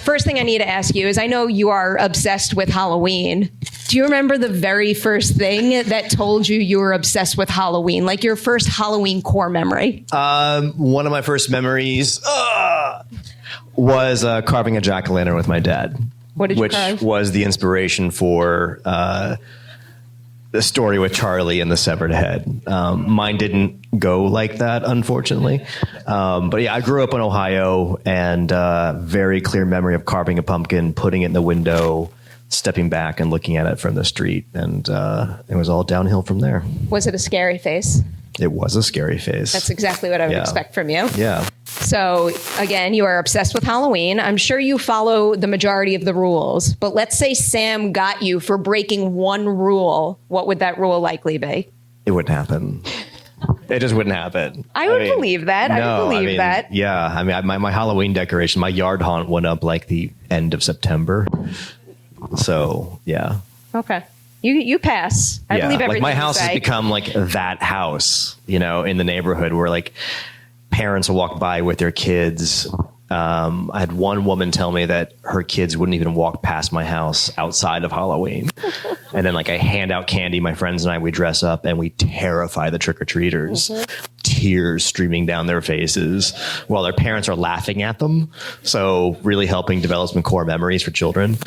first thing I need to ask you is, I know you are obsessed with Halloween. Do you remember the very first thing that told you were obsessed with Halloween? Like your first Halloween core memory? One of my first memories was carving a jack-o'-lantern with my dad. What did you carve? Which was the inspiration for the story with Charlie and the severed head. Mine didn't go like that, unfortunately. But yeah, I grew up in Ohio, and very clear memory of carving a pumpkin, putting it in the window, stepping back and looking at it from the street. And it was all downhill from there. Was it a scary face? It was a scary face. That's exactly what I would expect from you. Yeah. So again, you are obsessed with Halloween. I'm sure you follow the majority of the rules, but let's say Sam got you for breaking one rule. What would that rule likely be? It wouldn't happen. It just wouldn't happen. I would believe that. No, I would believe that. Yeah. I mean, my Halloween decoration, my yard haunt went up like the end of September. So, yeah. Okay. You pass. I believe everything like my you house say. has become like that house, you know, in the neighborhood where like parents will walk by with their kids. I had one woman tell me that her kids wouldn't even walk past my house outside of Halloween. And then like I hand out candy. My friends and I, we dress up and we terrify the trick-or-treaters. Tears streaming down their faces while their parents are laughing at them. So really helping develop some core memories for children.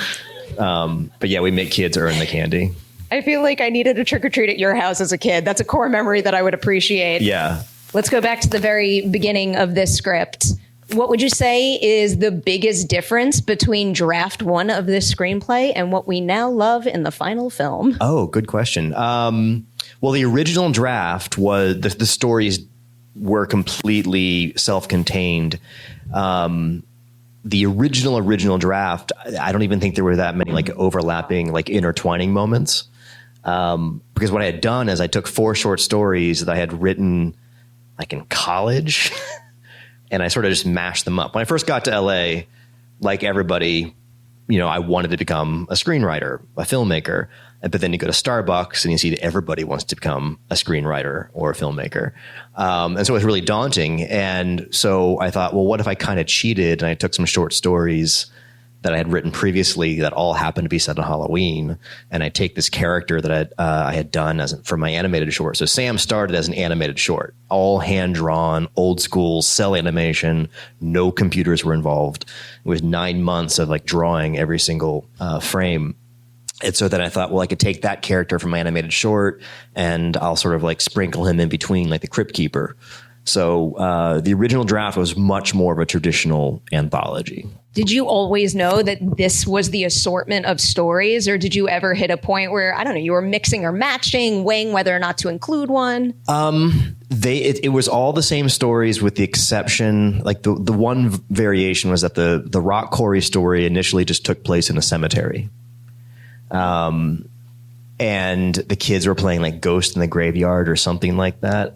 But yeah, we make kids earn the candy. I feel like I needed a trick-or-treat at your house as a kid. That's a core memory that I would appreciate. Yeah. Let's go back to the very beginning of this script. What would you say is the biggest difference between draft one of this screenplay and what we now love in the final film? Oh, good question. Well, the original draft was the stories were completely self-contained. The original draft, I don't even think there were that many like overlapping, like intertwining moments. Because what I had done is I took 4 short stories that I had written like in college and I sort of just mashed them up. When I first got to LA, like everybody, you know, I wanted to become a screenwriter, a filmmaker. But then you go to Starbucks and you see that everybody wants to become a screenwriter or a filmmaker. And so it was really daunting. And so I thought, well, what if I kind of cheated and I took some short stories that I had written previously that all happened to be set on Halloween. And I take this character that I had done for my animated short. So Sam started as an animated short, all hand-drawn, old school, cell animation. No computers were involved. It was 9 months of like drawing every single frame. And so then I thought, well, I could take that character from my animated short and I'll sort of like sprinkle him in between like the Crypt Keeper. So the original draft was much more of a traditional anthology. Did you always know that this was the assortment of stories, or did you ever hit a point where, I don't know, you were mixing or matching, weighing whether or not to include one? It was all the same stories with the exception, like the one variation was that the Rock Quarry story initially just took place in a cemetery. And the kids were playing like Ghost in the Graveyard or something like that.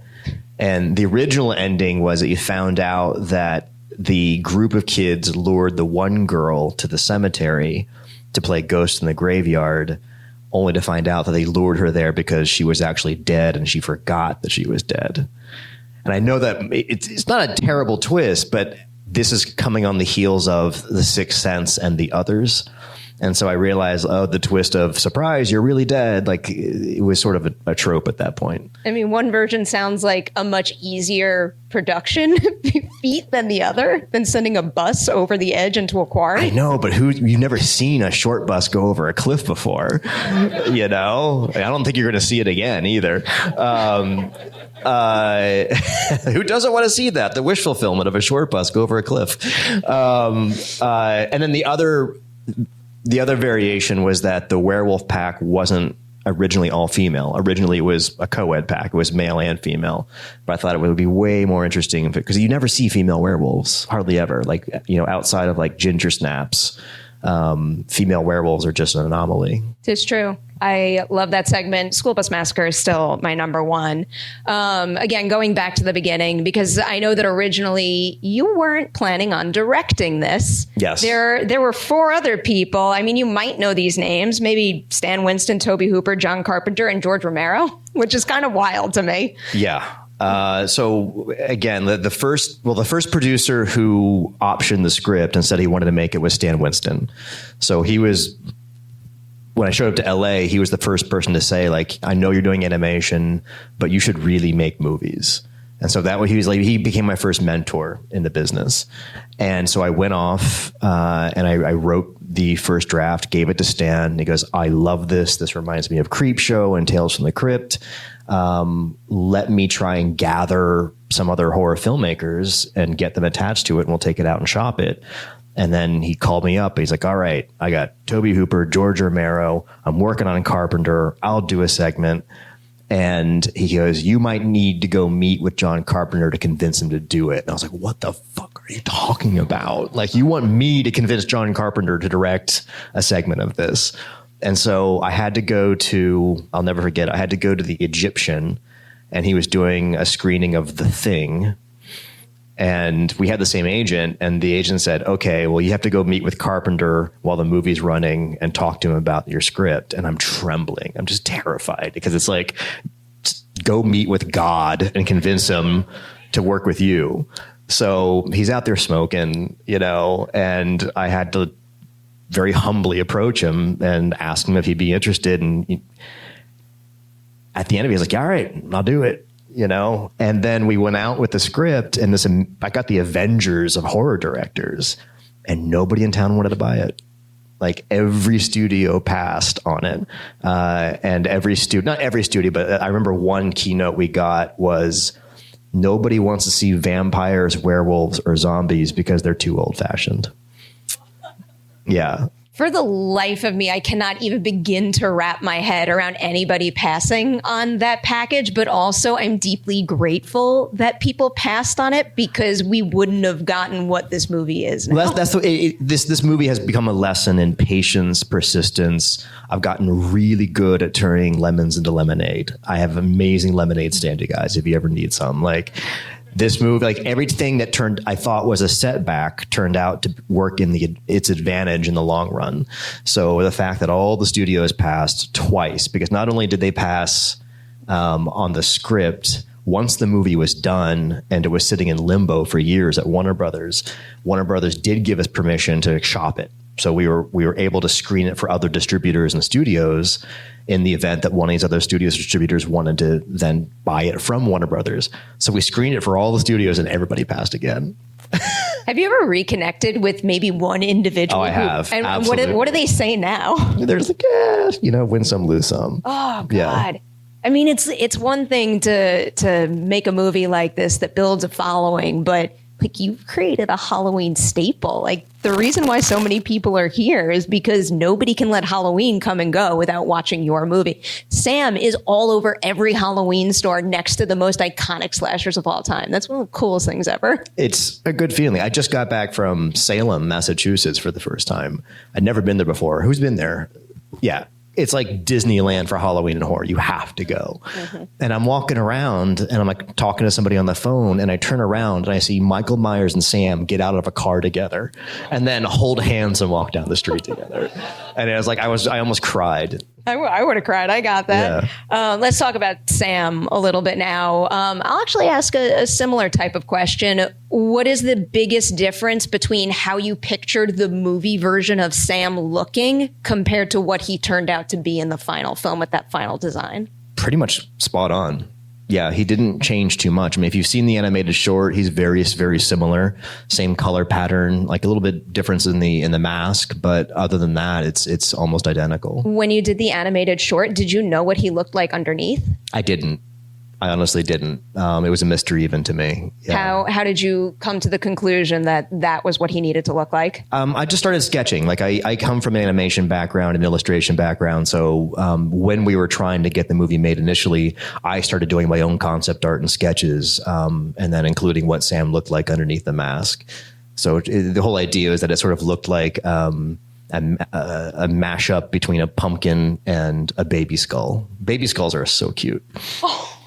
And the original ending was that you found out that the group of kids lured the one girl to the cemetery to play Ghost in the Graveyard, only to find out that they lured her there because she was actually dead and she forgot that she was dead. And I know that it's not a terrible twist, but this is coming on the heels of The Sixth Sense and The Others. And so I realized, oh, the twist of surprise, you're really dead. Like it was sort of a trope at that point. I mean, one version sounds like a much easier production feat than the other, than sending a bus over the edge into a quarry. I know, but you've never seen a short bus go over a cliff before, you know? I don't think you're going to see it again either. Who doesn't want to see that? The wish fulfillment of a short bus go over a cliff. And then the other variation was that the werewolf pack wasn't originally all female. Originally, it was a co-ed pack. It was male and female. But I thought it would be way more interesting because you never see female werewolves, hardly ever. Like, you know, outside of like ginger snaps, female werewolves are just an anomaly. It's true. I love that segment. School Bus Massacre is still my number one. Again, going back to the beginning, because I know that originally you weren't planning on directing this. Yes. There were 4 other people. I mean, you might know these names. Maybe Stan Winston, Toby Hooper, John Carpenter, and George Romero, which is kind of wild to me. Yeah. So again, the first producer who optioned the script and said he wanted to make it was Stan Winston. So he was, when I showed up to LA, he was the first person to say, like, I know you're doing animation, but you should really make movies. And so that way he became my first mentor in the business. And so I went off and I wrote the first draft, gave it to Stan. He goes, I love this. This reminds me of Creepshow and Tales from the Crypt. Let me try and gather some other horror filmmakers and get them attached to it, and we'll take it out and shop it. And then he called me up. He's like, all right, I got Tobe Hooper, George Romero. I'm working on Carpenter. I'll do a segment. And he goes, you might need to go meet with John Carpenter to convince him to do it. And I was like, what the fuck are you talking about? Like, you want me to convince John Carpenter to direct a segment of this? And so I had to go to, I'll never forget, I had to go to the Egyptian, and he was doing a screening of The Thing. And we had the same agent, and the agent said, okay, well, you have to go meet with Carpenter while the movie's running and talk to him about your script. And I'm trembling. I'm just terrified because it's like, go meet with God and convince him to work with you. So he's out there smoking, and I had to very humbly approach him and ask him if he'd be interested. And at the end of it, he's like, yeah, all right, I'll do it. And then we went out with the script, and I got the Avengers of horror directors, and nobody in town wanted to buy it. Like, every studio passed on it. And not every studio, but I remember one keynote we got was, nobody wants to see vampires, werewolves, or zombies because they're too old fashioned. Yeah. For the life of me, I cannot even begin to wrap my head around anybody passing on that package. But also, I'm deeply grateful that people passed on it, because we wouldn't have gotten what this movie is now. Well, this movie has become a lesson in patience, persistence. I've gotten really good at turning lemons into lemonade. I have amazing lemonade stand, you guys, if you ever need some. Like, this movie, like, everything that I thought was a setback turned out to work in its advantage in the long run. So the fact that all the studios passed twice, because not only did they pass on the script, once the movie was done and it was sitting in limbo for years at Warner Brothers did give us permission to shop it. So we were able to screen it for other distributors and studios in the event that one of these other studios distributors wanted to then buy it from Warner Brothers. So we screened it for all the studios, and everybody passed again. Have you ever reconnected with maybe one individual? Oh, I have. And absolutely. what do they say now? There's like, win some, lose some. Oh, God. Yeah. I mean, it's one thing to make a movie like this that builds a following, but like, you've created a Halloween staple. Like, the reason why so many people are here is because nobody can let Halloween come and go without watching your movie. Sam is all over every Halloween store next to the most iconic slashers of all time. That's one of the coolest things ever. It's a good feeling. I just got back from Salem, Massachusetts for the first time. I'd never been there before. Who's been there? Yeah. It's like Disneyland for Halloween and horror. You have to go. Mm-hmm. And I'm walking around, and I'm like talking to somebody on the phone, and I turn around and I see Michael Myers and Sam get out of a car together and then hold hands and walk down the street together. And it was like, I almost cried. I would have cried. I got that. Yeah. Let's talk about Sam a little bit now. I'll actually ask a similar type of question. What is the biggest difference between how you pictured the movie version of Sam looking compared to what he turned out to be in the final film with that final design? Pretty much spot on. Yeah, he didn't change too much. I mean, if you've seen the animated short, he's very, very similar. Same color pattern, like a little bit difference in the mask, but other than that, it's almost identical. When you did the animated short, did you know what he looked like underneath? I didn't. I honestly didn't. It was a mystery even to me. Yeah. How did you come to the conclusion that was what he needed to look like? I just started sketching. Like, I come from an animation background, an illustration background. So when we were trying to get the movie made initially, I started doing my own concept art and sketches, and then including what Sam looked like underneath the mask. So the whole idea is that it sort of looked like a mashup between a pumpkin and a baby skull. Baby skulls are so cute. Oh.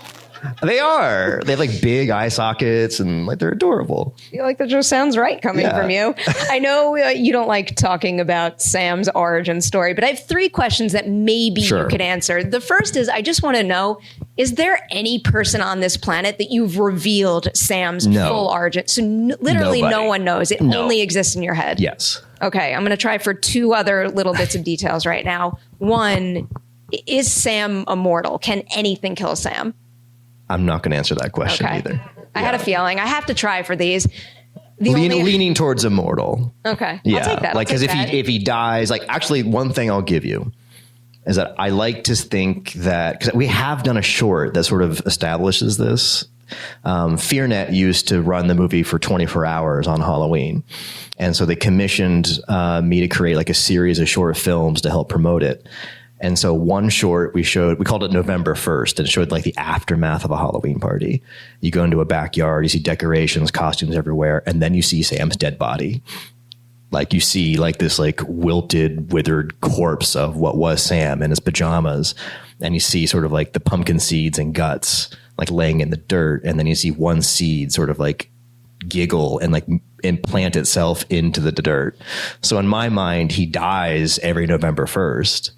They are. They have like big eye sockets and like they're adorable. I feel like that just sounds right coming from you. I know you don't like talking about Sam's origin story, but I have 3 questions that maybe you could answer. The first is, I just want to know, is there any person on this planet that you've revealed Sam's full origin? So literally no one knows. It only exists in your head. Yes. Okay, I'm going to try for 2 other little bits of details right now. One, is Sam immortal? Can anything kill Sam? I'm not going to answer that question either. I had a feeling. I have to try for these. Leaning towards immortal. Okay. Yeah. I'll take that. Like, because if he dies, like, actually, one thing I'll give you is that I like to think that, because we have done a short that sort of establishes this. FearNet used to run the movie for 24 hours on Halloween. And so they commissioned me to create like a series of short films to help promote it. And so one short we called it November 1st, and it showed like the aftermath of a Halloween party. You go into a backyard, you see decorations, costumes everywhere, and then you see Sam's dead body. Like you see like this like wilted, withered corpse of what was Sam in his pajamas. And you see sort of like the pumpkin seeds and guts like laying in the dirt. And then you see one seed sort of like giggle and like implant itself into the dirt. So in my mind, he dies every November 1st.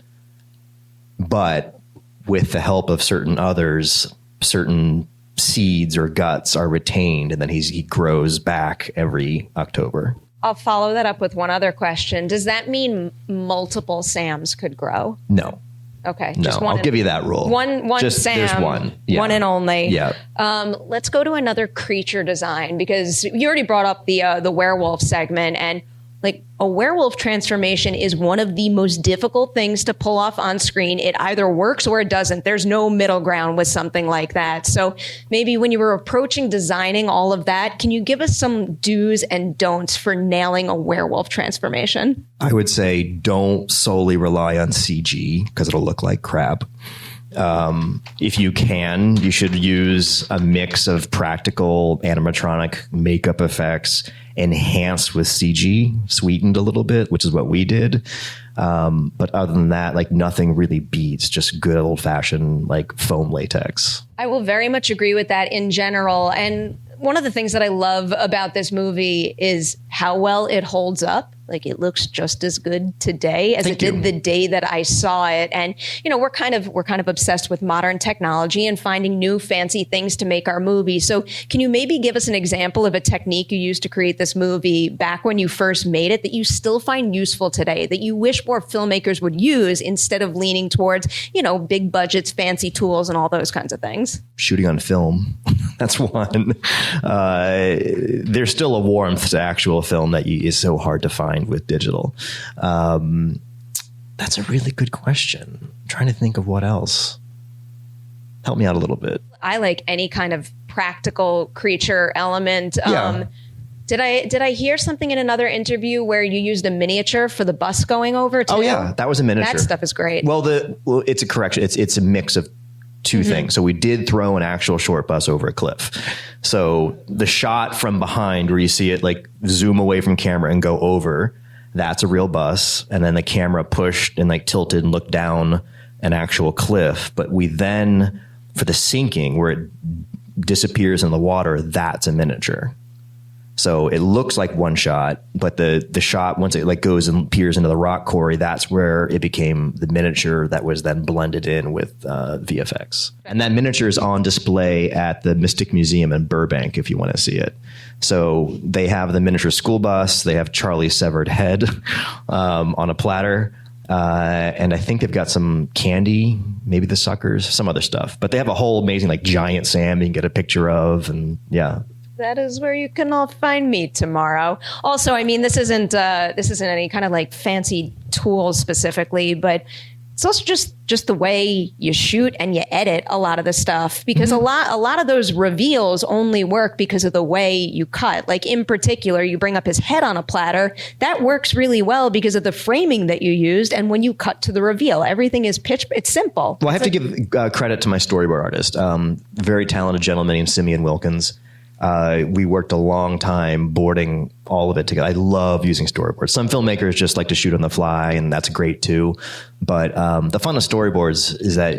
But with the help of certain others, certain seeds or guts are retained, and then he grows back every October. I'll follow that up with one other question. Does that mean multiple Sams could grow? No. Okay. No, just one I'll give you that rule. One just, Sam. There's one. Yeah. One and only. Yeah. Let's go to another creature design, because you already brought up the werewolf segment, and like a werewolf transformation is one of the most difficult things to pull off on screen. It either works or it doesn't. There's no middle ground with something like that. So maybe when you were approaching designing all of that, can you give us some do's and don'ts for nailing a werewolf transformation? I would say don't solely rely on CG because it'll look like crap. If you can, you should use a mix of practical animatronic makeup effects enhanced with CG, sweetened a little bit, which is what we did. But other than that, like nothing really beats just good old fashioned like foam latex. I will very much agree with that in general. And one of the things that I love about this movie is how well it holds up. Like it looks just as good today as it did the day that I saw it. And, you know, we're kind of obsessed with modern technology and finding new fancy things to make our movie. So can you maybe give us an example of a technique you used to create this movie back when you first made it that you still find useful today, that you wish more filmmakers would use instead of leaning towards, you know, big budgets, fancy tools and all those kinds of things? Shooting on film. That's one. There's still a warmth to actual film that is so hard to find with digital. That's a really good question. I'm trying to think of what else. Help me out a little bit. I like any kind of practical creature element. Yeah. Did I hear something in another interview where you used a miniature for the bus going over too? Oh yeah, that was a miniature. That stuff is great. Well, it's a correction. It's a mix of two things. So we did throw an actual short bus over a cliff. So the shot from behind where you see it like zoom away from camera and go over, that's a real bus. And then the camera pushed and like tilted and looked down an actual cliff. But we then, for the sinking where it disappears in the water, that's a miniature. So it looks like one shot, but the shot, once it like goes and peers into the rock quarry, that's where it became the miniature that was then blended in with VFX. And that miniature is on display at the Mystic Museum in Burbank if you want to see it. So they have the miniature school bus, they have Charlie's severed head on a platter. And I think they've got some candy, maybe the suckers, some other stuff. But they have a whole amazing like giant Sam you can get a picture of, and yeah. That is where you can all find me tomorrow. Also, I mean, this isn't any kind of like fancy tools specifically, but it's also just the way you shoot and you edit a lot of the stuff, because a lot of those reveals only work because of the way you cut. Like in particular, you bring up his head on a platter. That works really well because of the framing that you used. And when you cut to the reveal, everything is it's simple. Well, I have to give credit to my storyboard artist, very talented gentleman named Simeon Wilkins. We worked a long time boarding all of it together. I love using storyboards. Some filmmakers just like to shoot on the fly, and that's great too. But the fun of storyboards is that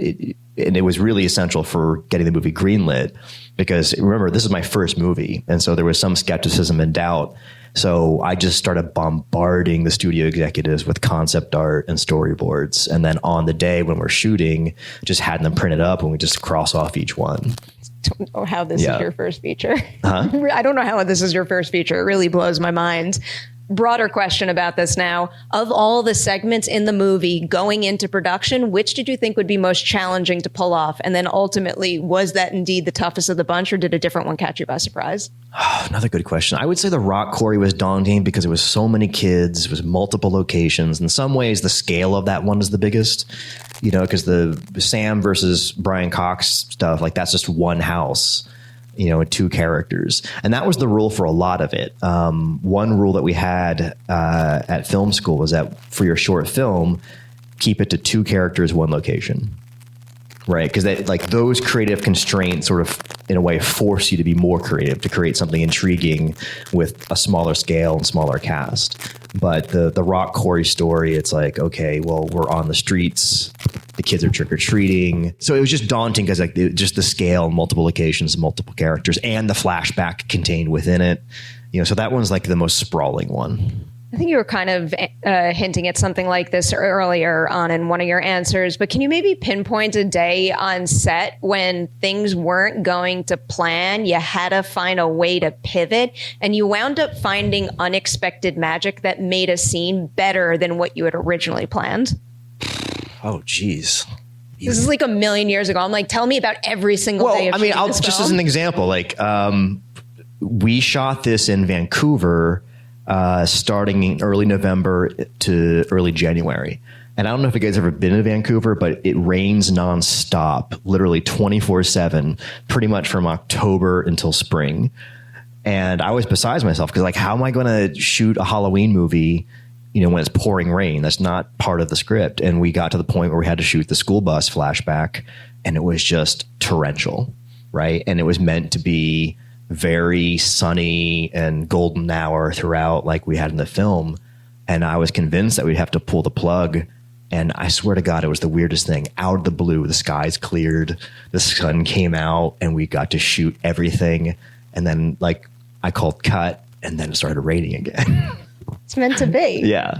it was really essential for getting the movie greenlit, because remember, this is my first movie. And so there was some skepticism and doubt. So I just started bombarding the studio executives with concept art and storyboards. And then on the day when we're shooting, just had them printed up and we just cross off each one. Don't know how this is your first feature. Huh? I don't know how this is your first feature. It really blows my mind. Broader question about this now. Of all the segments in the movie going into production, which did you think would be most challenging to pull off? And then ultimately, was that indeed the toughest of the bunch, or did a different one catch you by surprise? Oh, another good question. I would say the rock quarry was daunting because it was so many kids, it was multiple locations. In some ways, the scale of that one is the biggest, you know, because the Sam versus Brian Cox stuff, like that's just one house, you know, 2 characters. And that was the rule for a lot of it. One rule that we had at film school was that for your short film, keep it to 2 characters, 1 location. Right, because like those creative constraints sort of, in a way, force you to be more creative, to create something intriguing with a smaller scale and smaller cast. But the rock quarry story, it's like, okay, well, we're on the streets, the kids are trick or treating, so it was just daunting because like just the scale, multiple locations, multiple characters, and the flashback contained within it. You know, so that one's like the most sprawling one. I think you were kind of hinting at something like this earlier on in one of your answers, but can you maybe pinpoint a day on set when things weren't going to plan, you had to find a way to pivot, and you wound up finding unexpected magic that made a scene better than what you had originally planned? Oh, geez. This is like a million years ago. I'm like, tell me about every single day of I mean, shooting this just film. as an example, like we shot this in Vancouver starting in early November to early January. And I don't know if you guys have ever been to Vancouver, but it rains nonstop, literally 24/7, pretty much from October until spring. And I was besides myself because, like, how am I going to shoot a Halloween movie, you know, when it's pouring rain? That's not part of the script. And we got to the point where we had to shoot the school bus flashback, and it was just torrential, right? And it was meant to be very sunny and golden hour throughout, like we had in the film. And I was convinced that we'd have to pull the plug. And I swear to God, it was the weirdest thing. Out of the blue, the skies cleared, the sun came out, and we got to shoot everything. And then, like, I called cut, and then it started raining again. It's meant to be. Yeah.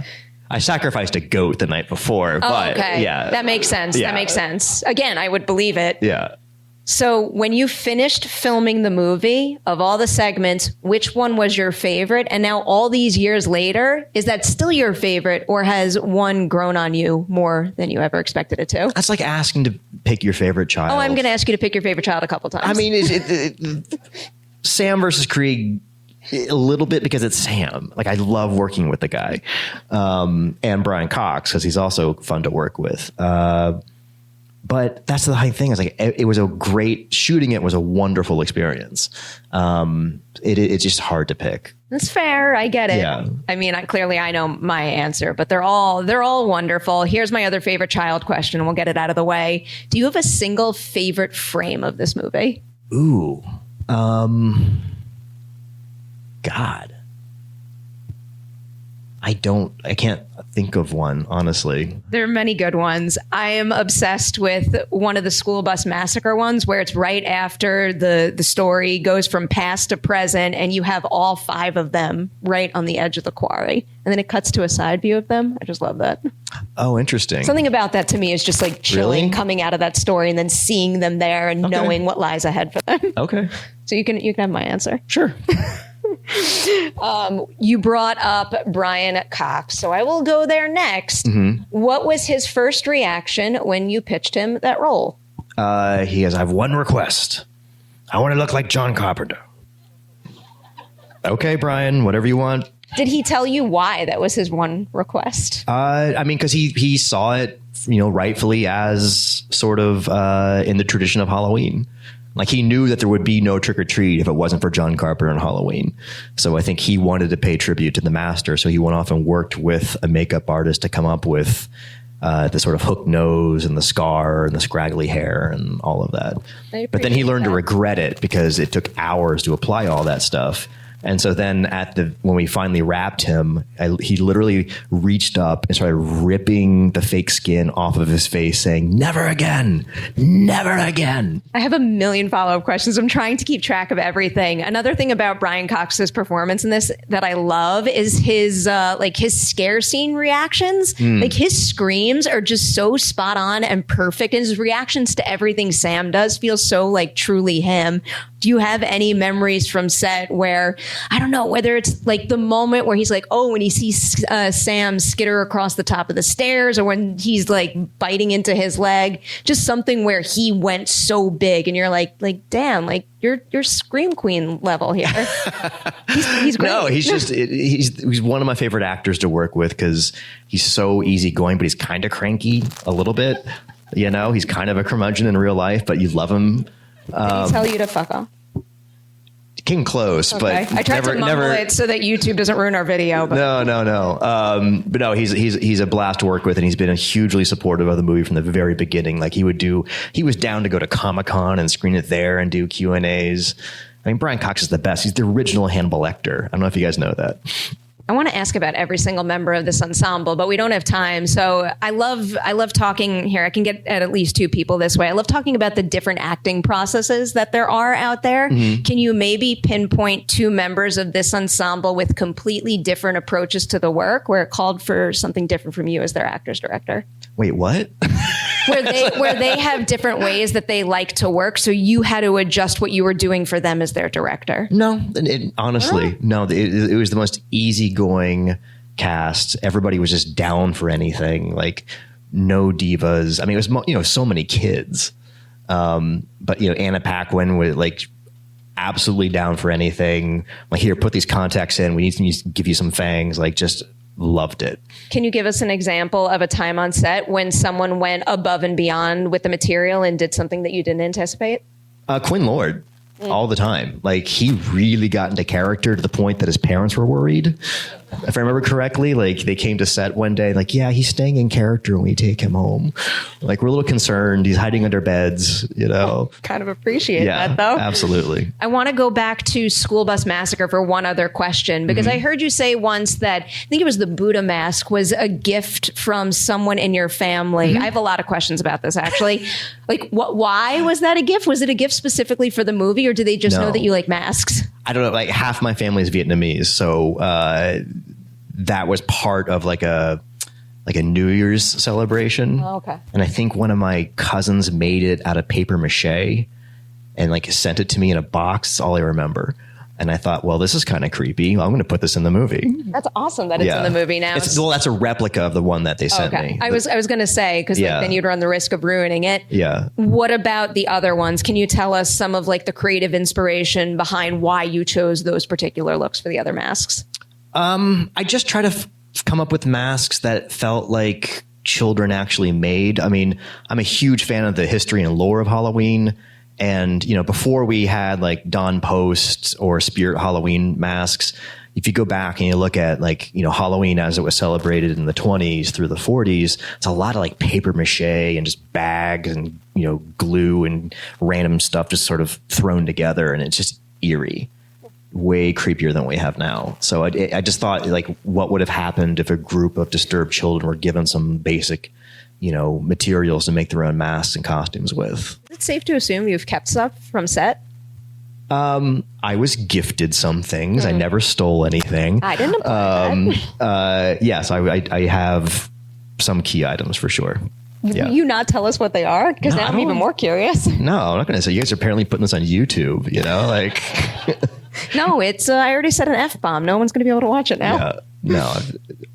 I sacrificed a goat the night before, but okay. Yeah. That makes sense. Yeah. That makes sense. Again, I would believe it. Yeah. So when you finished filming the movie, of all the segments, which one was your favorite? And now all these years later, is that still your favorite, or has one grown on you more than you ever expected it to? That's like asking to pick your favorite child. Oh, I'm going to ask you to pick your favorite child a couple times. I mean, Sam versus Krieg, a little bit because it's Sam. Like, I love working with the guy. And Brian Cox, because he's also fun to work with. But that's the high thing. Is like it was a great shooting. It was a wonderful experience. It's just hard to pick. That's fair. I get it. Yeah. I mean, I know my answer, but they're all wonderful. Here's my other favorite child question, and we'll get it out of the way. Do you have a single favorite frame of this movie? Ooh, God, I can't think of one, honestly. There are many good ones. I am obsessed with one of the School Bus Massacre ones, where it's right after the story goes from past to present, and you have all 5 of them right on the edge of the quarry. And then it cuts to a side view of them. I just love that. Oh, interesting. Something about that to me is just like chilling, Really? coming out of that story and then seeing them there and knowing what lies ahead for them. Okay. So you can have my answer. Sure. You brought up Brian Cox, so I will go there next. Mm-hmm. What was his first reaction when you pitched him that role? He goes, I have one request. I want to look like John Carpenter. Okay, Brian, whatever you want. Did he tell you why that was his one request? I mean, because he saw it, you know, rightfully as sort of in the tradition of Halloween. Like, he knew that there would be no trick or treat if it wasn't for John Carpenter and Halloween. So I think he wanted to pay tribute to the master. So he went off and worked with a makeup artist to come up with the sort of hook nose and the scar and the scraggly hair and all of that. But then he learned to regret it because it took hours to apply all that stuff. And so then when we finally wrapped him, he literally reached up and started ripping the fake skin off of his face, saying, "Never again, never again." I have a million follow-up questions. I'm trying to keep track of everything. Another thing about Brian Cox's performance in this that I love is his scare scene reactions. Like his screams are just so spot on and perfect. And his reactions to everything Sam does feel so like truly him. Do you have any memories from set where, I don't know, whether it's like the moment where he's like, oh, when he sees Sam skitter across the top of the stairs, or when he's like biting into his leg, just something where he went so big and you're like, damn, like you're Scream Queen level here. he's great. No, he's one of my favorite actors to work with because he's so easygoing, but he's kind of cranky a little bit. You know, he's kind of a curmudgeon in real life, but you love him. Did he tell you to fuck off? Came close, okay. But I tried to mumble it so that YouTube doesn't ruin our video. But. No. But no, he's a blast to work with, and he's been hugely supportive of the movie from the very beginning. Like he was down to go to Comic-Con and screen it there and do Q&As. I mean, Brian Cox is the best. He's the original Hannibal Lecter. I don't know if you guys know that. I want to ask about every single member of this ensemble, but we don't have time. So I love talking here. I can get at least two people this way. I love talking about the different acting processes that there are out there. Mm-hmm. Can you maybe pinpoint two members of this ensemble with completely different approaches to the work, where it called for something different from you as their actor's director? Wait, what? where they have different ways that they like to work, so you had to adjust what you were doing for them as their director? No, honestly, no. It was the most easygoing cast. Everybody was just down for anything. Like no divas. I mean, it was so many kids. But Anna Paquin was like absolutely down for anything. Like, here, put these contacts in. We need to give you some fangs. Like, just loved it. Can you give us an example of a time on set when someone went above and beyond with the material and did something that you didn't anticipate? Quinn Lord. All the time. Like, he really got into character to the point that his parents were worried. If I remember correctly, like they came to set one day, like, yeah, he's staying in character when we take him home. Like, we're a little concerned. He's hiding under beds, Kind of appreciate that, though. Absolutely. I want to go back to School Bus Massacre for one other question, because I heard you say once that, I think it was the Buddha mask was a gift from someone in your family. I have a lot of questions about this, actually. Like, why was that a gift? Was it a gift specifically for the movie, or do they just know that you like masks? I don't know. Like, half my family is Vietnamese, so that was part of like a New Year's celebration. Oh, okay. And I think one of my cousins made it out of paper mache and like sent it to me in a box. That's all I remember. And I thought, well, this is kind of creepy. I'm going to put this in the movie. That's awesome that it's in the movie now. Well, that's a replica of the one that they sent me. I was going to say, because then you'd run the risk of ruining it. Yeah. What about the other ones? Can you tell us some of like the creative inspiration behind why you chose those particular looks for the other masks? I just try to come up with masks that felt like children actually made. I mean, I'm a huge fan of the history and lore of Halloween. And, before we had like Dawn Post or Spirit Halloween masks, if you go back and you look at like, Halloween as it was celebrated in the 20s through the 40s, it's a lot of like paper mache and just bags and, glue and random stuff just sort of thrown together. And it's just eerie. Way creepier than we have now. So I just thought, like, what would have happened if a group of disturbed children were given some basic, materials to make their own masks and costumes with. Is it safe to assume you've kept stuff from set? I was gifted some things. I never stole anything. I didn't that. Yes, I have some key items for sure. Will you not tell us what they are? Because now I'm even more curious. No, I'm not going to say. You guys are apparently putting this on YouTube, like... No, it's, I already said an F-bomb. No one's going to be able to watch it now. Yeah, no,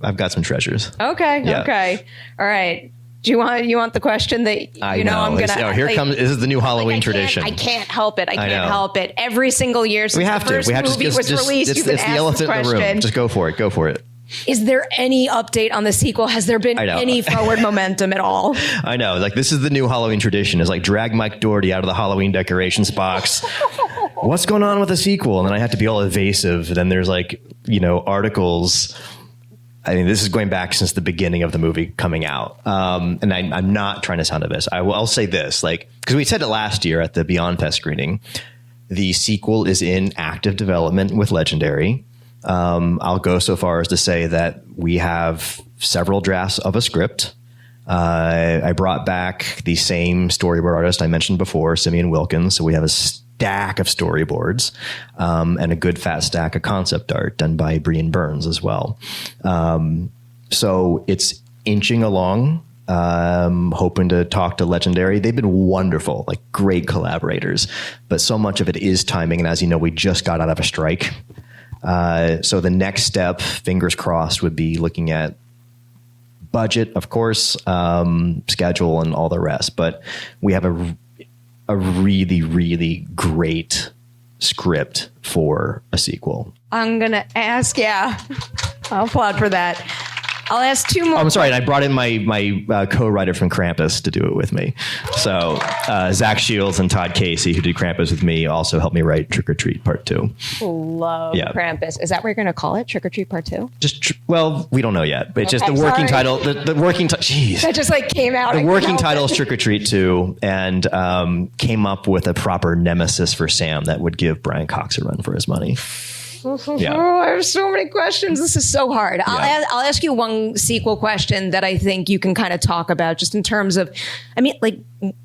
I've got some treasures. Okay. Yeah. Okay. All right. Do you want the question that, I'm going to... Here comes, this is the new Halloween tradition. I can't help it. I can't help it. Every single year since the first movie was released, it's the elephant in the room. Just go for it. Go for it. Is there any update on the sequel? Has there been any forward momentum at all? I know. Like, this is the new Halloween tradition, is like drag Mike Dougherty out of the Halloween decorations box. What's going on with the sequel? And then I have to be all evasive. And then there's like, articles I mean, this is going back since the beginning of the movie coming out. And I'm not trying to sound abyss. I'll say this, like, because we said it last year at the Beyond Fest screening, the sequel is in active development with Legendary. I'll go so far as to say that we have several drafts of a script. I brought back the same storyboard artist I mentioned before, Simeon Wilkins. So we have a stack of storyboards and a good fat stack of concept art done by Brian Burns as well. So it's inching along. Hoping to talk to Legendary. They've been wonderful, like great collaborators, but so much of it is timing. And as you know, we just got out of a strike. So the next step, fingers crossed, would be looking at budget, of course, schedule and all the rest. But we have a really, really great script for a sequel. I'm going to ask, I'll applaud for that. I'll ask two more. I'm sorry. And I brought in my co-writer from Krampus to do it with me. So Zach Shields and Todd Casey, who did Krampus with me, also helped me write Trick or Treat Part 2. Love Krampus. Is that what you're going to call it? Trick or Treat Part 2? Well, we don't know yet. But it's just the working title. The working title. Jeez. That just like came out. The working title is Trick or Treat 2, and came up with a proper nemesis for Sam that would give Brian Cox a run for his money. Yeah. Oh, I have so many questions. This is so hard. I'll ask you one sequel question that I think you can kind of talk about, just in terms of, I mean, like,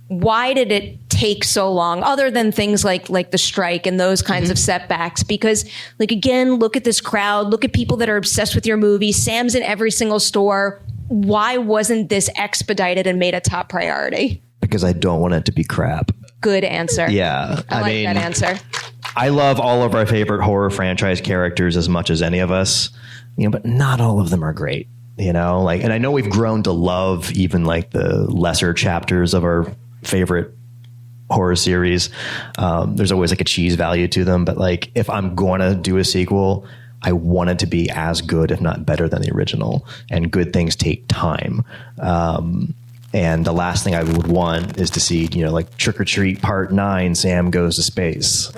why did it take so long, other than things like the strike and those kinds of setbacks? Because, like, again, look at this crowd, look at people that are obsessed with your movie. Sam's in every single store. Why wasn't this expedited and made a top priority? Because I don't want it to be crap. Good answer. Yeah. I like that answer. I love all of our favorite horror franchise characters as much as any of us, but not all of them are great, and I know we've grown to love even like the lesser chapters of our favorite horror series. There's always like a cheese value to them, but like, if I'm going to do a sequel, I want it to be as good, if not better than the original, and good things take time. And the last thing I would want is to see, like Trick or Treat Part 9, Sam goes to space,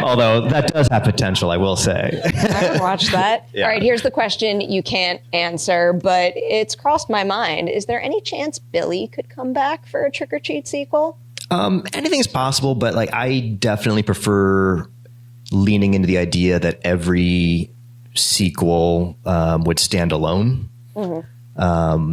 although that does have potential, I will say. I would watch that. Yeah. All right, here's the question you can't answer, but it's crossed my mind. Is there any chance Billy could come back for a Trick or Treat sequel? Anything's possible, but like, I definitely prefer leaning into the idea that every sequel would stand alone. Mm-hmm.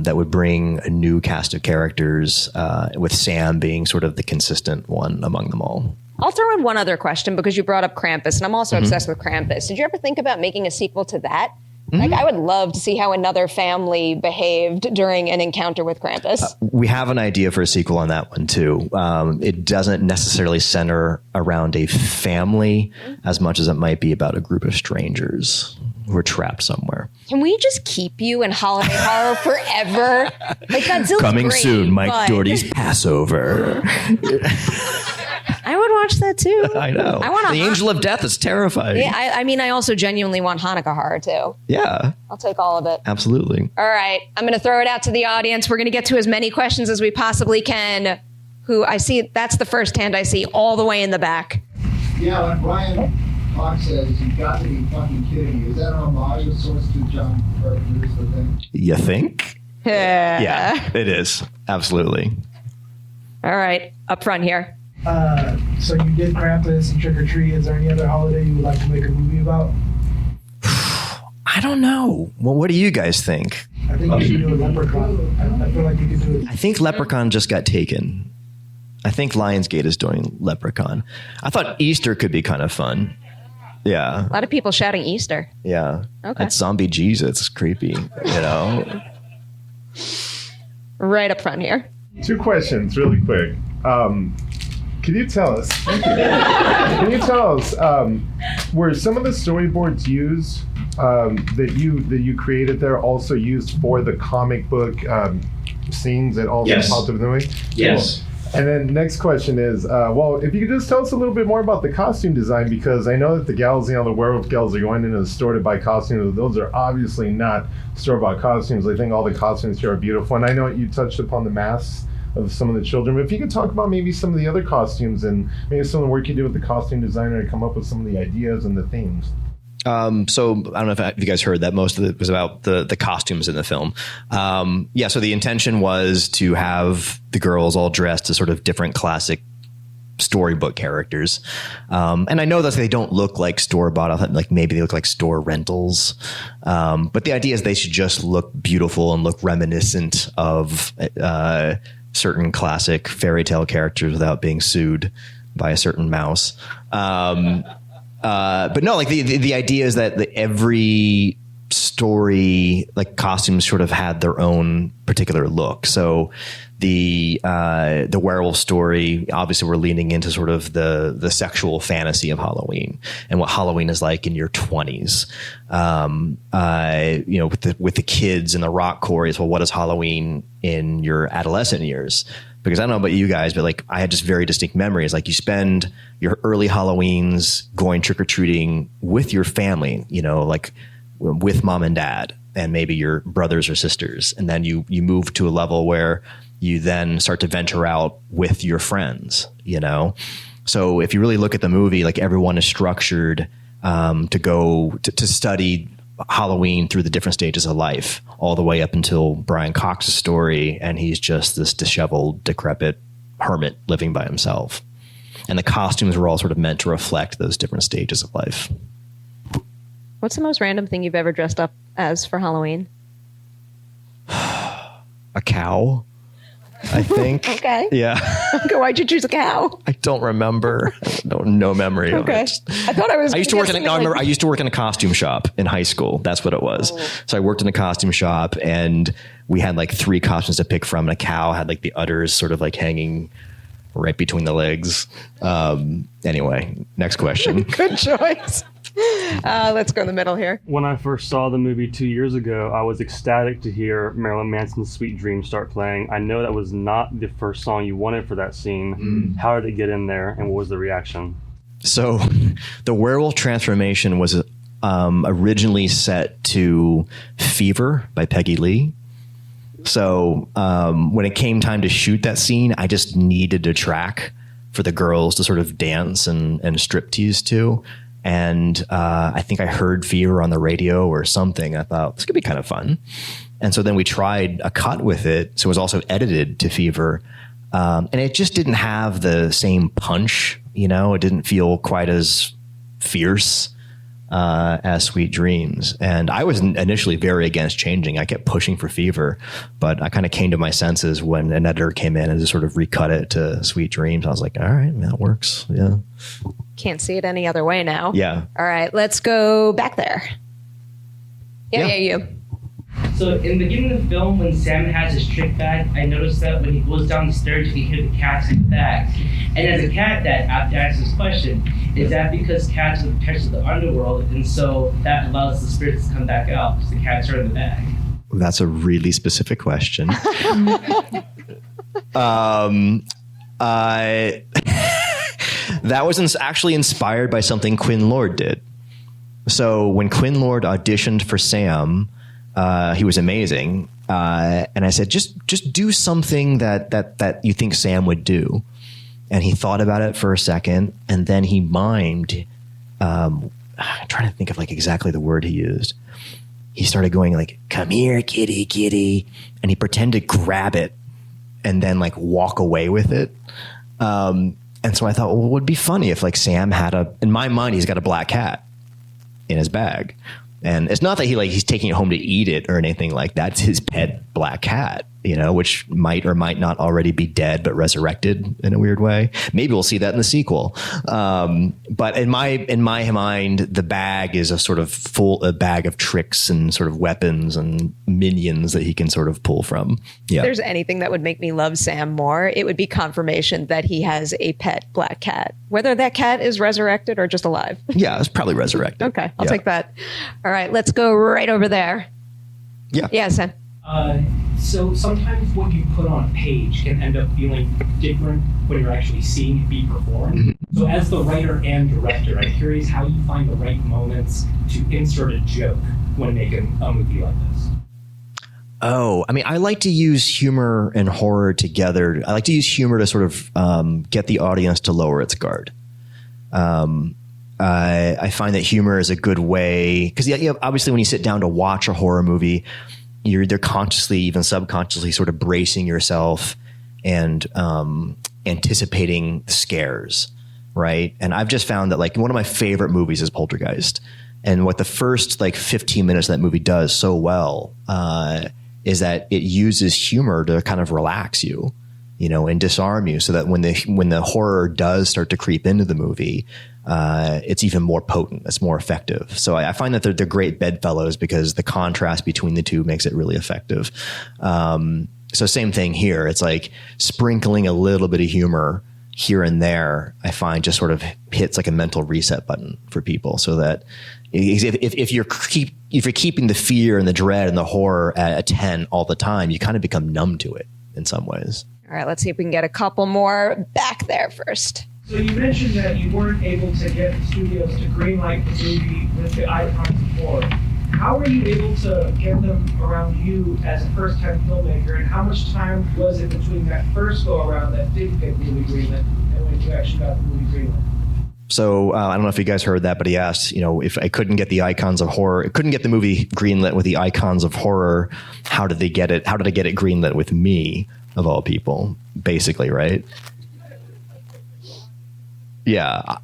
That would bring a new cast of characters, with Sam being sort of the consistent one among them all. I'll throw in one other question, because you brought up Krampus, and I'm also obsessed with Krampus. Did you ever think about making a sequel to that? Like, I would love to see how another family behaved during an encounter with Krampus. We have an idea for a sequel on that one, too. It doesn't necessarily center around a family as much as it might be about a group of strangers who are trapped somewhere. Can we just keep you in holiday horror forever? Like, Godzilla's Coming great, soon, Mike Dougherty's Passover. I would watch that too. I know. The Angel of Death is terrifying. Yeah, I also genuinely want Hanukkah horror too. Yeah. I'll take all of it. Absolutely. All right. I'm going to throw it out to the audience. We're going to get to as many questions as we possibly can. Who I see, that's the first hand I see all the way in the back. Yeah, when Brian Cox says, "You've got to be fucking kidding me," is that an homage of sorts to John Carpenter's The Thing? You think? Yeah, it is. Absolutely. All right. Up front here. So you did Krampus and Trick or Treat. Is there any other holiday you would like to make a movie about? I don't know. Well, what do you guys think? I think you should do a Leprechaun. I feel like you could do it. I think Leprechaun just got taken. I think Lionsgate is doing Leprechaun. I thought Easter could be kind of fun. Yeah. A lot of people shouting Easter. Yeah. Okay. That zombie Jesus is creepy, Right up front here. 2 questions really quick. Can you tell us? Thank you. Can you tell us, were some of the storyboards used that you created there also used for the comic book scenes that also popped up in the movie? Yes. Cool. And then next question is, if you could just tell us a little bit more about the costume design, because I know that the gals, the werewolf gals are going into the store to buy costumes. Those are obviously not store-bought costumes. I think all the costumes here are beautiful. And I know you touched upon the masks of some of the children, but if you could talk about maybe some of the other costumes and maybe some of the work you did with the costume designer to come up with some of the ideas and the themes. So I don't know if you guys heard that most of it was about the costumes in the film. So the intention was to have the girls all dressed as sort of different classic storybook characters. And I know that they don't look like store-bought, I thought like maybe they look like store rentals. But the idea is they should just look beautiful and look reminiscent of certain classic fairy tale characters without being sued by a certain mouse. But no, like the idea is that every story, like costumes sort of had their own particular look. So the werewolf story, obviously we're leaning into sort of the sexual fantasy of Halloween and what Halloween is like in your 20s. With the kids and the rock quarries, well, what is Halloween in your adolescent years? Because I don't know about you guys, but like I had just very distinct memories. Like you spend your early Halloweens going trick-or-treating with your family, like with mom and dad and maybe your brothers or sisters. And then you move to a level where you then start to venture out with your friends, So if you really look at the movie, like everyone is structured to go to study Halloween through the different stages of life, all the way up until Brian Cox's story, and he's just this disheveled, decrepit hermit living by himself. And the costumes were all sort of meant to reflect those different stages of life. What's the most random thing you've ever dressed up as for Halloween? A cow, I think. Okay. Yeah. Okay, why'd you choose a cow? I don't remember. No memory of it. I thought I used to work I used to work in a costume shop in high school. That's what it was. Oh. So I worked in a costume shop and we had like 3 costumes to pick from, and a cow had like the udders sort of like hanging right between the legs. Anyway, next question. Good choice. Let's go in the middle here. When I first saw the movie 2 years ago, I was ecstatic to hear Marilyn Manson's Sweet Dreams start playing. I know that was not the first song you wanted for that scene. How did it get in there, and what was the reaction? So the werewolf transformation was originally set to Fever by Peggy Lee. So when it came time to shoot that scene, I just needed a track for the girls to sort of dance and striptease to. And I think I heard Fever on the radio or something. I thought this could be kind of fun. And so then we tried a cut with it. So it was also edited to Fever. And it just didn't have the same punch, it didn't feel quite as fierce as Sweet Dreams. And I was initially very against changing. I kept pushing for Fever, but I kind of came to my senses when an editor came in and just sort of recut it to Sweet Dreams. I was like, all right, that works. Yeah. Can't see it any other way now. Yeah. All right, let's go back there. Yeah, you. So in the beginning of the film, when Sam has his trick bag, I noticed that when he goes down the stairs, you can hear the cats in the bag. And as a cat dad, I have to ask this question: is that because cats are the pets of the underworld, and so that allows the spirits to come back out because the cats are in the bag? That's a really specific question. That was actually inspired by something Quinn Lord did. So when Quinn Lord auditioned for Sam, he was amazing. And I said, just do something that you think Sam would do. And he thought about it for a second, and then he mimed. I'm trying to think of like exactly the word he used. He started going like, "Come here, kitty, kitty," and he pretended to grab it and then like walk away with it. And so I thought, well, it would be funny if like Sam had in my mind, he's got a black cat in his bag. And it's not that he's taking it home to eat it or anything like that. It's his pet black cat, which might or might not already be dead, but resurrected in a weird way. Maybe we'll see that in the sequel. But in my mind, the bag is a sort of a bag of tricks and sort of weapons and minions that he can sort of pull from. Yeah. If there's anything that would make me love Sam more, it would be confirmation that he has a pet black cat, whether that cat is resurrected or just alive. Yeah, it's probably resurrected. Okay, I'll take that. All right, let's go right over there. Yeah. Yeah, Sam. So sometimes what you put on a page can end up feeling different when you're actually seeing it be performed. Mm-hmm. So as the writer and director, I'm curious how you find the right moments to insert a joke when making a movie like this. Oh, I mean, I like to use humor and horror together. I like to use humor to sort of get the audience to lower its guard. I find that humor is a good way, because obviously when you sit down to watch a horror movie, they're consciously, even subconsciously, sort of bracing yourself and anticipating scares, right? And I've just found that like one of my favorite movies is Poltergeist, and what the first like 15 minutes of that movie does so well is that it uses humor to kind of relax you, and disarm you, so that when the horror does start to creep into the movie, it's even more potent. It's more effective. So I find that they're great bedfellows because the contrast between the two makes it really effective. So same thing here. It's like sprinkling a little bit of humor here and there, I find just sort of hits like a mental reset button for people, so that if you're keeping the fear and the dread and the horror at a 10 all the time, you kind of become numb to it in some ways. All right, let's see if we can get a couple more back there first. So you mentioned that you weren't able to get the studios to greenlight the movie with the icons of horror. How were you able to get them around you as a first-time filmmaker, and how much time was it between that first go-around that did get movie greenlit and when you actually got the movie greenlit? So I don't know if you guys heard that, but he asked, if I couldn't get the icons of horror, couldn't get the movie greenlit with the icons of horror, how did they get it? How did I get it greenlit with me, of all people, basically, right? Yeah.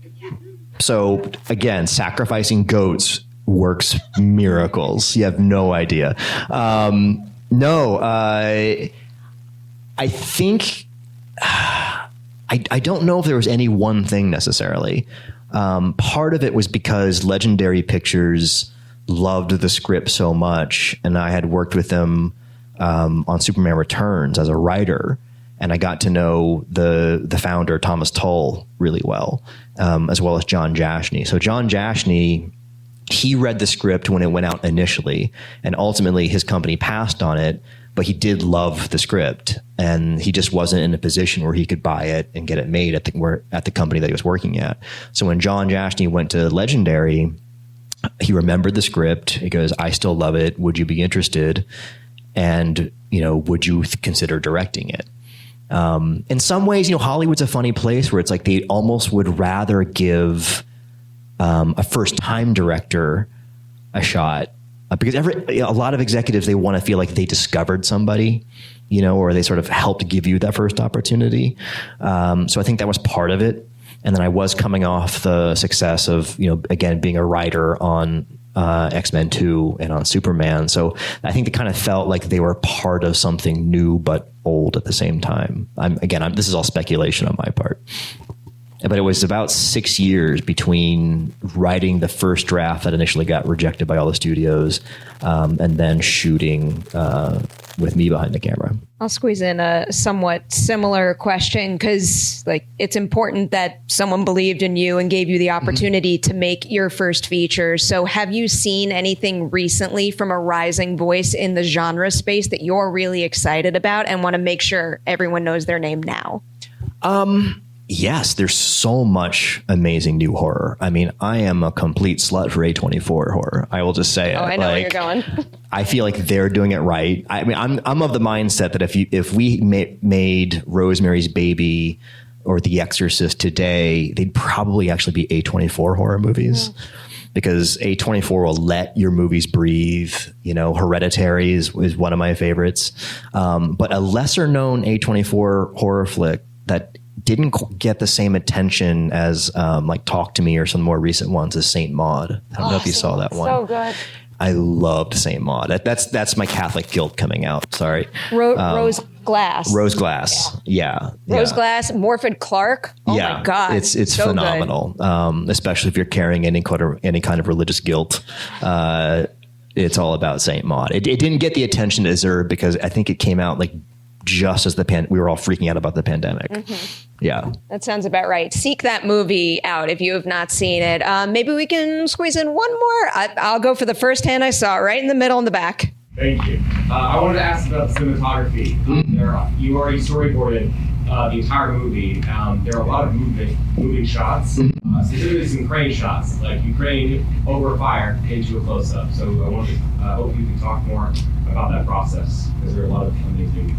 So again, sacrificing goats works miracles. You have no idea. I think I don't know if there was any one thing necessarily. Part of it was because Legendary Pictures loved the script so much, and I had worked with them on Superman Returns as a writer, and I got to know the founder, Thomas Tull, really well as John Jashney. So John Jashney, he read the script when it went out initially, and ultimately his company passed on it, but he did love the script, and he just wasn't in a position where he could buy it and get it made at the company that he was working at. So when John Jashney went to Legendary, he remembered the script. He goes, "I still love it. Would you be interested? And, would you consider directing it?" In some ways, Hollywood's a funny place where it's like they almost would rather give a first-time director a shot, because a lot of executives, they want to feel like they discovered somebody, or they sort of helped give you that first opportunity. So I think that was part of it. And then I was coming off the success of, again, being a writer on X-Men 2 and on Superman. So I think they kind of felt like they were part of something new but old at the same time. This is all speculation on my part. But it was about 6 years between writing the first draft that initially got rejected by all the studios, and then shooting with me behind the camera. I'll squeeze in a somewhat similar question, because it's important that someone believed in you and gave you the opportunity to make your first feature. So have you seen anything recently from a rising voice in the genre space that you're really excited about and want to make sure everyone knows their name now? Yes, there's so much amazing new horror. I mean, I am a complete slut for A24 horror. I will just say it. I know where you're going. I feel like they're doing it right. I mean, I'm of the mindset that if we made Rosemary's Baby or The Exorcist today, they'd probably actually be A24 horror movies. Because A24 will let your movies breathe. Hereditary is one of my favorites. But a lesser known A24 horror flick that didn't get the same attention as Talk to Me or some more recent ones is Saint Maud. I don't know if you saw that one. So good. I loved Saint Maud. That's my Catholic guilt coming out. Sorry. Rose Glass. Rose Glass. Yeah. Rose Glass, Morfydd Clark. Oh my God. It's so phenomenal. Especially if you're carrying any kind of religious guilt. It's all about Saint Maud. It didn't get the attention it deserved because I think it came out just as we were all freaking out about the pandemic. Mm-hmm. Yeah. That sounds about right. Seek that movie out if you have not seen it. Maybe we can squeeze in one more. I'll go for the first hand I saw, right in the middle in the back. Thank you. I wanted to ask about the cinematography. You already storyboarded the entire movie. There are a lot of moving shots, specifically some crane shots, like you crane over fire into a close-up. So I wanted to hope you could talk more about that process, because there are a lot of amazing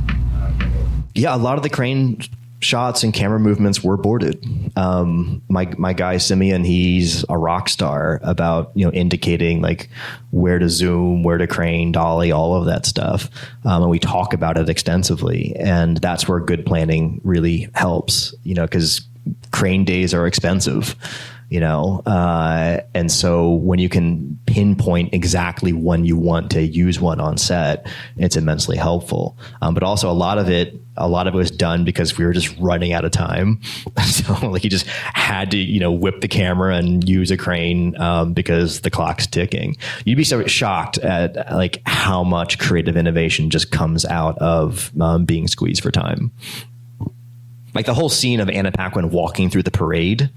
Yeah, a lot of the crane shots and camera movements were boarded. My guy Simeon, he's a rock star about, indicating like where to zoom, where to crane, dolly, all of that stuff. And we talk about it extensively, and that's where good planning really helps, because crane days are expensive. And so when you can pinpoint exactly when you want to use one on set, it's immensely helpful. But also a lot of it was done because we were just running out of time. So like you just had to, whip the camera and use a crane, because the clock's ticking. You'd be so shocked at like how much creative innovation just comes out of being squeezed for time. Like the whole scene of Anna Paquin walking through the parade,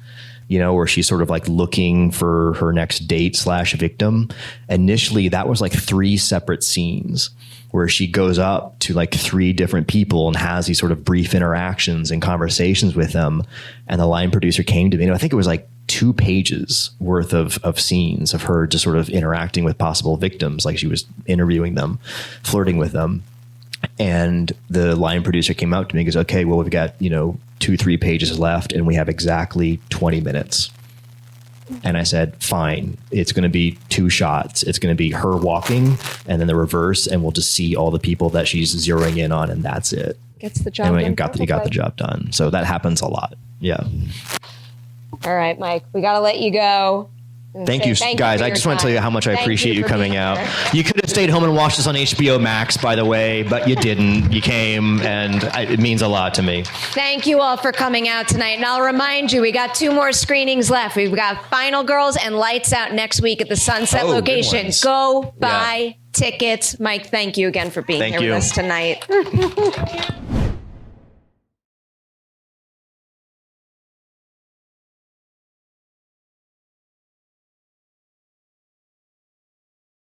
where she's sort of like looking for her next date / victim. Initially, that was like 3 separate scenes where she goes up to like 3 different people and has these sort of brief interactions and conversations with them. And the line producer came to me, I think it was like 2 pages worth of scenes of her just sort of interacting with possible victims. Like she was interviewing them, flirting with them. And the line producer came out to me and goes, okay, well, we've got, 2-3 pages left and we have exactly 20 minutes. And I said, fine, it's going to be 2 shots. It's going to be her walking and then the reverse. And we'll just see all the people that she's zeroing in on. And that's it. Gets the job done. And you got the job done. So that happens a lot. Yeah. All right, Mike, we got to let you go. Thank you, guys. I just want to tell you how much I appreciate you coming out. You could have stayed home and watched this on HBO Max, by the way, but you didn't. You came, and it means a lot to me. Thank you all for coming out tonight. And I'll remind you, we got 2 more screenings left. We've got Final Girls and Lights Out next week at the Sunset location. Go buy tickets. Mike, thank you again for being here with us tonight.